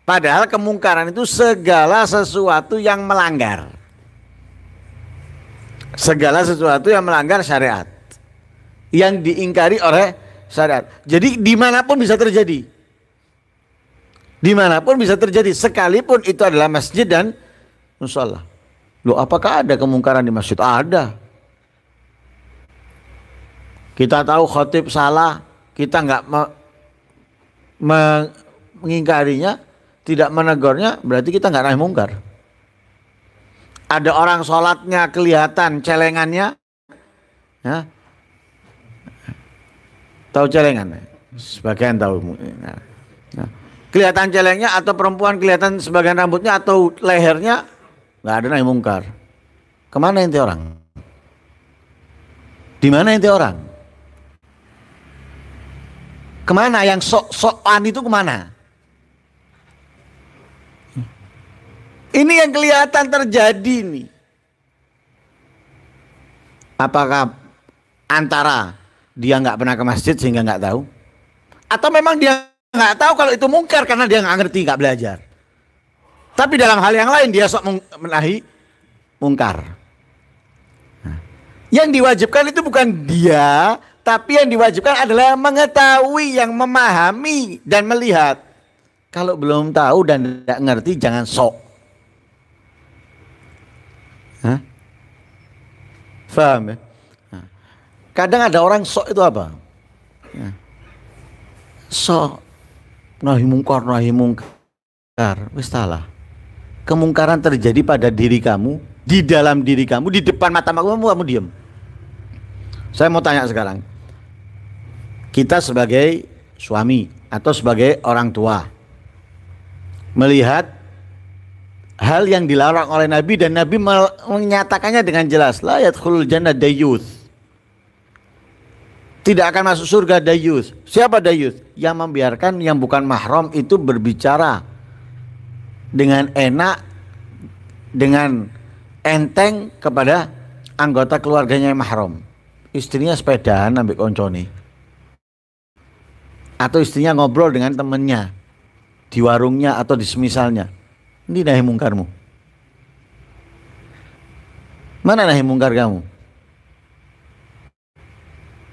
Padahal kemungkaran itu segala sesuatu yang melanggar. Segala sesuatu yang melanggar syariat, yang diingkari oleh syariat. Jadi dimanapun bisa terjadi. Dimanapun bisa terjadi. Sekalipun itu adalah masjid dan mushola. Loh, apakah ada kemungkaran di masjid? Ada. Kita tahu khotib salah, kita nggak mengingkarinya, tidak menegurnya, berarti kita nggak nahi mungkar. Ada orang sholatnya kelihatan celengannya, ya. Tahu celengan? Sebagian tahu. Nah, kelihatan celengnya atau perempuan kelihatan sebagian rambutnya atau lehernya, nggak ada nahi mungkar. Kemana ente orang? Di mana ente orang? Kemana yang sok-sokan itu kemana? Ini yang kelihatan terjadi nih. Apakah antara dia nggak pernah ke masjid sehingga nggak tahu, atau memang dia nggak tahu kalau itu mungkar karena dia nggak ngerti, nggak belajar. Tapi dalam hal yang lain dia sok menahi mungkar. Nah, yang diwajibkan itu bukan dia, tapi yang diwajibkan adalah yang mengetahui, yang memahami dan melihat. Kalau belum tahu dan tidak ngerti jangan sok. Hah? Faham ya? Nah, kadang ada orang sok itu apa? Nah, sok nahi mungkar. Wis salah. Kemungkaran terjadi pada diri kamu, di dalam diri kamu, di depan mata kamu diam. Saya mau tanya sekarang. Kita sebagai suami atau sebagai orang tua melihat hal yang dilarang oleh Nabi dan Nabi menyatakannya dengan jelas, la yadkhulul jannah dayyuth. Tidak akan masuk surga dayyuth. Siapa dayyuth? Yang membiarkan yang bukan mahram itu berbicara dengan enak, dengan enteng kepada anggota keluarganya yang mahram. Istrinya sepedaan ambil koncone, atau istrinya ngobrol dengan temannya di warungnya atau di semisalnya. Ini nahi mungkarmu. Mana nahi mungkar kamu?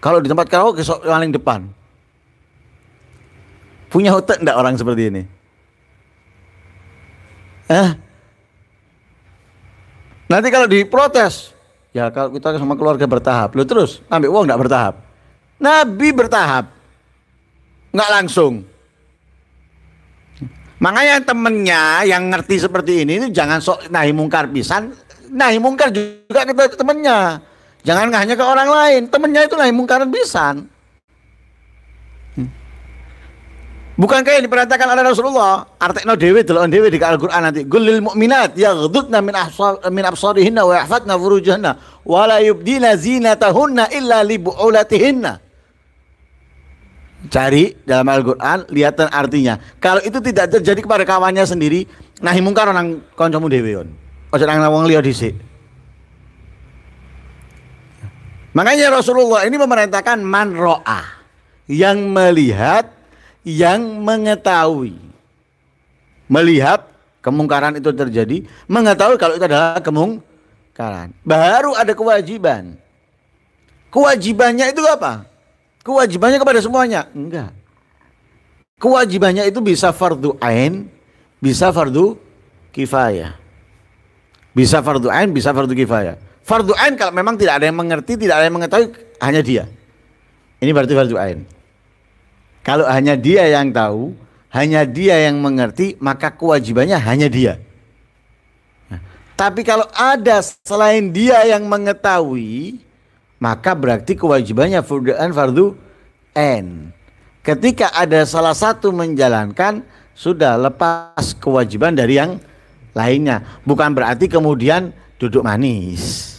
Kalau di tempat karaoke paling depan. Punya otak enggak orang seperti ini? Nanti kalau diprotes, ya kalau kita sama keluarga bertahap, lu terus ambil uang enggak bertahap? Nabi bertahap, enggak langsung. Makanya temennya yang ngerti seperti ini jangan sok nahi mungkar pisan, nahi mungkar juga ke temennya. Jangan hanya ke orang lain, temennya itu nahi mungkaran pisan. Bukan kayak diperintahkan oleh Rasulullah, artekno dhewe delok dhewe di Al-Qur'an nanti. Qulil mu'minat yaghdudna min absarihinna wa yahfazna furujahanna wa la yubdina zinatahunna illa li bu'ulatihinna. Cari dalam Al-Quran, lihat artinya. Kalau itu tidak terjadi kepada kawannya sendiri, nahi mungkar nang kancamu dhewe yon. Aja nang wong liya dhisik. Makanya Rasulullah ini memerintahkan man ro'a, yang melihat, yang mengetahui. Melihat kemungkaran itu terjadi, mengetahui kalau itu adalah kemungkaran. Baru ada kewajiban. Kewajibannya itu apa? Kewajibannya kepada semuanya? Enggak. Kewajibannya itu bisa fardu ain, bisa fardu kifayah. Bisa fardu ain, bisa fardu kifayah. Fardu ain kalau memang tidak ada yang mengerti, tidak ada yang mengetahui, hanya dia. Ini berarti fardu ain. Kalau hanya dia yang tahu, hanya dia yang mengerti, maka kewajibannya hanya dia. Nah, tapi kalau ada selain dia yang mengetahui, maka berarti kewajibannya fardu ain. Ketika ada salah satu menjalankan, sudah lepas kewajiban dari yang lainnya. Bukan berarti kemudian duduk manis.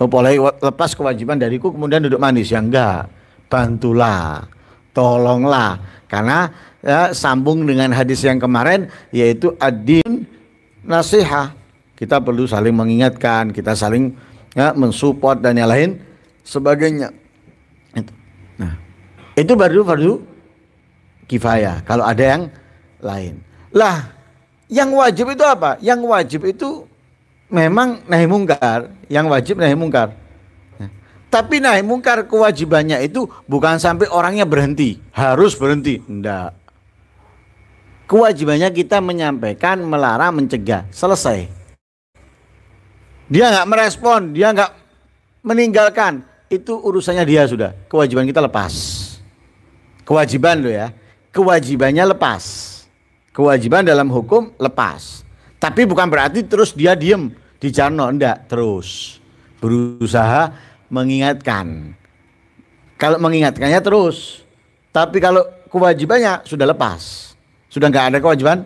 Boleh lepas kewajiban dariku kemudian duduk manis, ya enggak. Bantulah, tolonglah. Karena ya, sambung dengan hadis yang kemarin, yaitu ad-din nasihah. Kita perlu saling mengingatkan, kita saling ya, mensupport dan yang lain sebagainya. Nah, itu baru fardu kifayah kalau ada yang lain. Lah, yang wajib itu apa? Yang wajib itu memang nahi mungkar, yang wajib nahi mungkar. Tapi nahi mungkar kewajibannya itu bukan sampai orangnya berhenti, harus berhenti. Enggak. Kewajibannya kita menyampaikan, melarang, mencegah, selesai. Dia nggak merespon, dia nggak meninggalkan, itu urusannya dia sudah. Kewajiban kita lepas. Kewajiban lo ya, kewajibannya lepas. Kewajiban dalam hukum lepas. Tapi bukan berarti terus dia diem di jarno, enggak, terus berusaha mengingatkan. Kalau mengingatkannya terus, tapi kalau kewajibannya sudah lepas, sudah nggak ada kewajiban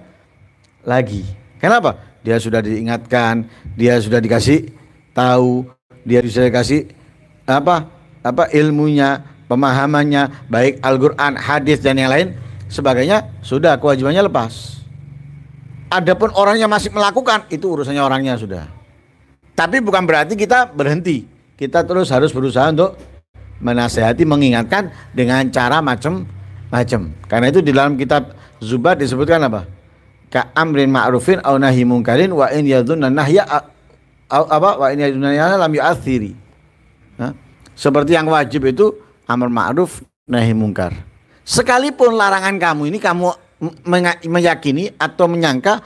lagi. Kenapa? Dia sudah diingatkan, dia sudah dikasih tahu, dia sudah dikasih ilmunya, pemahamannya, baik Al-Quran, hadis dan yang lain sebagainya, sudah kewajibannya lepas. Adapun orangnya masih melakukan, itu urusannya orangnya sudah. Tapi bukan berarti kita berhenti. Kita terus harus berusaha untuk menasehati, mengingatkan dengan cara macam-macam. Karena itu di dalam kitab Zubat disebutkan apa? Ka amrin ma'rufin au nahi mungkarin wa in yadhunna nahya wa in yadhunna nahya lam yu'athiri. Seperti yang wajib itu amar ma'ruf nahi mungkar. Sekalipun larangan kamu ini kamu meyakini atau menyangka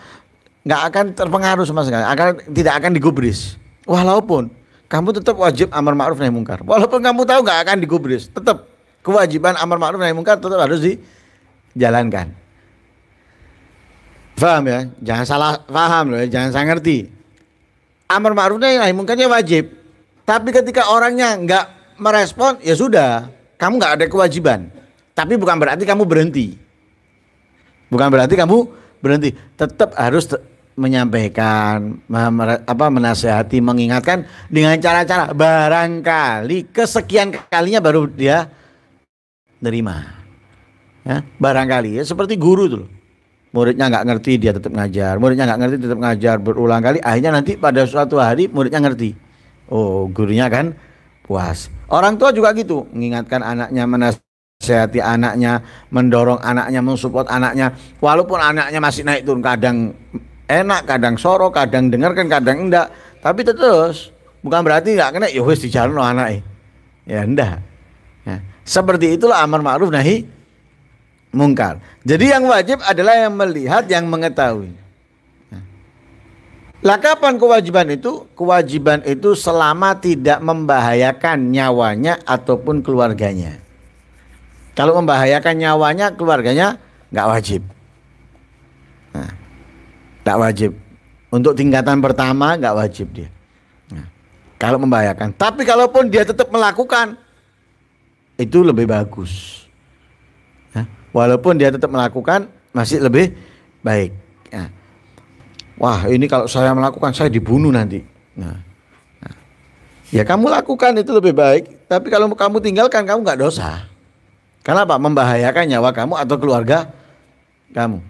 nggak akan terpengaruh sama sekali, tidak akan digubris. Walaupun kamu tetap wajib amar ma'ruf nahi mungkar. Walaupun kamu tahu nggak akan digubris, tetap kewajiban amar ma'ruf nahi mungkar tetap harus dijalankan. Paham ya? Jangan salah paham loh ya, jangan salah ngerti. Amar ma'ruf nahi mungkarnya wajib. Tapi ketika orangnya nggak merespon, ya sudah, kamu nggak ada kewajiban. Tapi bukan berarti kamu berhenti. Bukan berarti kamu berhenti. Tetap harus menyampaikan, menasehati, mengingatkan dengan cara-cara. Barangkali kesekian kalinya baru dia nerima. Ya, barangkali ya, seperti guru tuh. Muridnya nggak ngerti, dia tetap ngajar. Muridnya nggak ngerti, tetap ngajar berulang kali. Akhirnya nanti pada suatu hari muridnya ngerti. Oh, gurunya kan puas. Orang tua juga gitu, mengingatkan anaknya, menasehati anaknya, mendorong anaknya, mensupport anaknya. Walaupun anaknya masih naik turun, kadang enak, kadang sorok, kadang dengarkan, kadang enggak. Tapi terus bukan berarti nggak kena. Ya wis dijarno anaknya. Ya enggak. Ya, seperti itulah amar ma'ruf nahi mungkar. Jadi yang wajib adalah yang melihat, yang mengetahui. Lah kapan kewajiban itu? Kewajiban itu selama tidak membahayakan nyawanya ataupun keluarganya. Kalau membahayakan nyawanya, keluarganya nggak wajib. Nah, nggak wajib. Untuk tingkatan pertama nggak wajib dia. Nah, kalau membahayakan. Tapi kalaupun dia tetap melakukan, itu lebih bagus. Walaupun dia tetap melakukan, masih lebih baik. Nah, wah ini kalau saya melakukan, saya dibunuh nanti. Nah, ya kamu lakukan itu lebih baik. Tapi kalau kamu tinggalkan, kamu nggak dosa. Kenapa? Membahayakan nyawa kamu atau keluarga kamu.